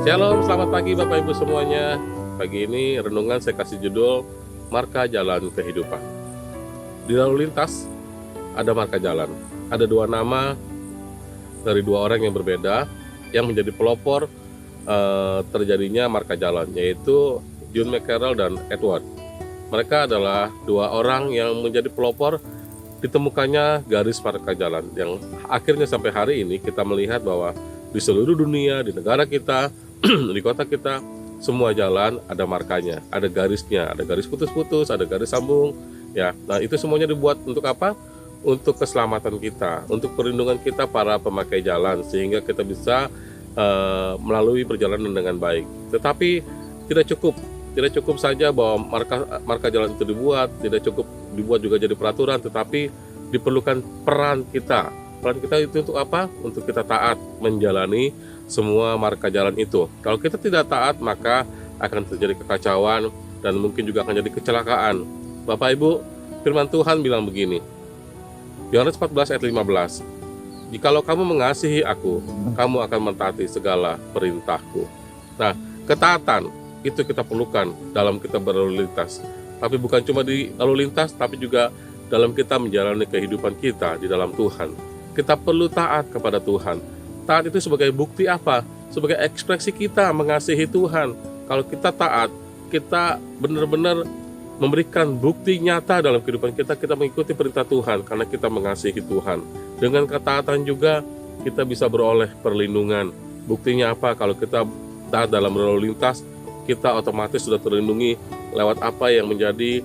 Shalom, selamat pagi Bapak Ibu semuanya. Pagi ini renungan saya kasih judul Marka Jalan Kehidupan. Di lalu lintas ada marka jalan. Ada dua nama dari dua orang yang berbeda yang menjadi pelopor terjadinya marka jalan, yaitu John McCarroll dan Edward. Mereka adalah dua orang yang menjadi pelopor ditemukannya garis marka jalan yang akhirnya sampai hari ini kita melihat bahwa di seluruh dunia, di negara kita, di kota kita, semua jalan ada markanya, ada garisnya, ada garis putus-putus, ada garis sambung, ya. Nah, itu semuanya dibuat untuk apa? Untuk keselamatan kita, untuk perlindungan kita para pemakai jalan, sehingga kita bisa melalui perjalanan dengan baik. Tetapi tidak cukup saja bahwa marka jalan itu dibuat, tidak cukup dibuat juga jadi peraturan, tetapi diperlukan peran kita. Peran kita itu untuk apa? Untuk kita taat menjalani semua marka jalan itu. Kalau kita tidak taat, maka akan terjadi kekacauan dan mungkin juga akan jadi kecelakaan. Bapak Ibu, firman Tuhan bilang begini. Yohanes 14 ayat 15. Jikalau kamu mengasihi aku, kamu akan mentaati segala perintahku. Nah, ketaatan itu kita perlukan dalam kita berlalu lintas. Tapi bukan cuma di lalu lintas, tapi juga dalam kita menjalani kehidupan kita di dalam Tuhan. Kita perlu taat kepada Tuhan. Taat itu sebagai bukti apa? Sebagai ekspresi kita mengasihi Tuhan. Kalau kita taat, kita benar-benar memberikan bukti nyata dalam kehidupan kita. Kita mengikuti perintah Tuhan karena kita mengasihi Tuhan. Dengan ketaatan juga kita bisa beroleh perlindungan. Buktinya apa? Kalau kita taat dalam berlalu lintas, kita otomatis sudah terlindungi lewat apa yang menjadi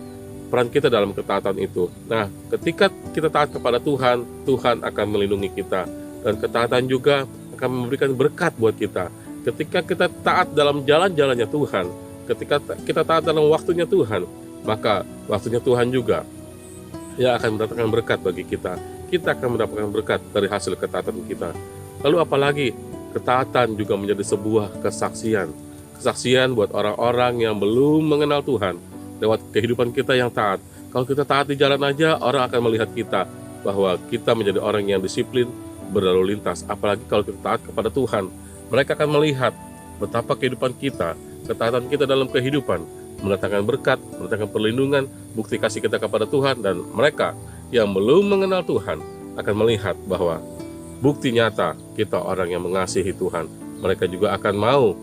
peran kita dalam ketaatan itu. Nah, ketika kita taat kepada Tuhan, Tuhan akan melindungi kita. Dan ketaatan juga akan memberikan berkat buat kita. Ketika kita taat dalam jalan-jalannya Tuhan, ketika kita taat dalam waktunya Tuhan, maka waktunya Tuhan juga yang akan mendatangkan berkat bagi kita. Kita akan mendapatkan berkat dari hasil ketaatan kita. Lalu apalagi, ketaatan juga menjadi sebuah kesaksian. Kesaksian buat orang-orang yang belum mengenal Tuhan. Lewat kehidupan kita yang taat. Kalau kita taat di jalan aja, orang akan melihat kita bahwa kita menjadi orang yang disiplin berlalu lintas. Apalagi kalau kita taat kepada Tuhan, mereka akan melihat betapa kehidupan kita, ketaatan kita dalam kehidupan mendatangkan berkat, mendatangkan perlindungan, bukti kasih kita kepada Tuhan. Dan mereka yang belum mengenal Tuhan akan melihat bahwa bukti nyata kita orang yang mengasihi Tuhan. Mereka juga akan mau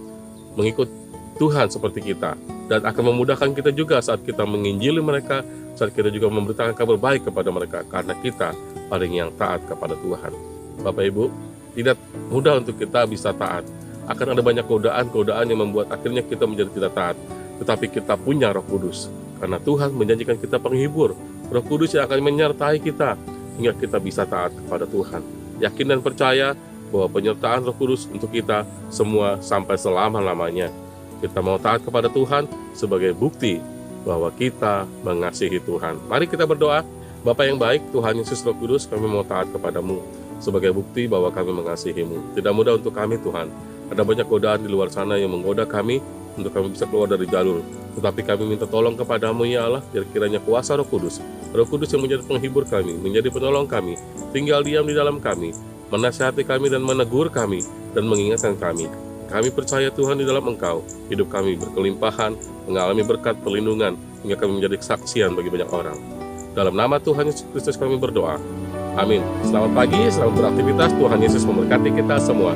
mengikut Tuhan seperti kita, dan akan memudahkan kita juga saat kita menginjili mereka, saat kita juga memberitakan kabar baik kepada mereka, karena kita paling yang taat kepada Tuhan. Bapak Ibu, tidak mudah untuk kita bisa taat. Akan ada banyak godaan yang membuat akhirnya kita menjadi tidak taat. Tetapi kita punya Roh Kudus, karena Tuhan menjanjikan kita penghibur, Roh Kudus yang akan menyertai kita hingga kita bisa taat kepada Tuhan. Yakin dan percaya bahwa penyertaan Roh Kudus untuk kita semua sampai selama-lamanya. Kita mau taat kepada Tuhan sebagai bukti bahwa kita mengasihi Tuhan. Mari kita berdoa. Bapa yang baik, Tuhan Yesus Roh Kudus, kami mau taat kepadamu sebagai bukti bahwa kami mengasihimu. Tidak mudah untuk kami, Tuhan. Ada banyak godaan di luar sana yang menggoda kami untuk kami bisa keluar dari jalur. Tetapi kami minta tolong kepadamu ya Allah, biar kiranya kuasa Roh Kudus yang menjadi penghibur kami, menjadi penolong kami, tinggal diam di dalam kami, menasihati kami dan menegur kami, dan mengingatkan kami. Kami percaya Tuhan di dalam Engkau, hidup kami berkelimpahan, mengalami berkat perlindungan, hingga kami menjadi kesaksian bagi banyak orang. Dalam nama Tuhan Yesus Kristus kami berdoa. Amin. Selamat pagi, selamat beraktivitas. Tuhan Yesus memberkati kita semua.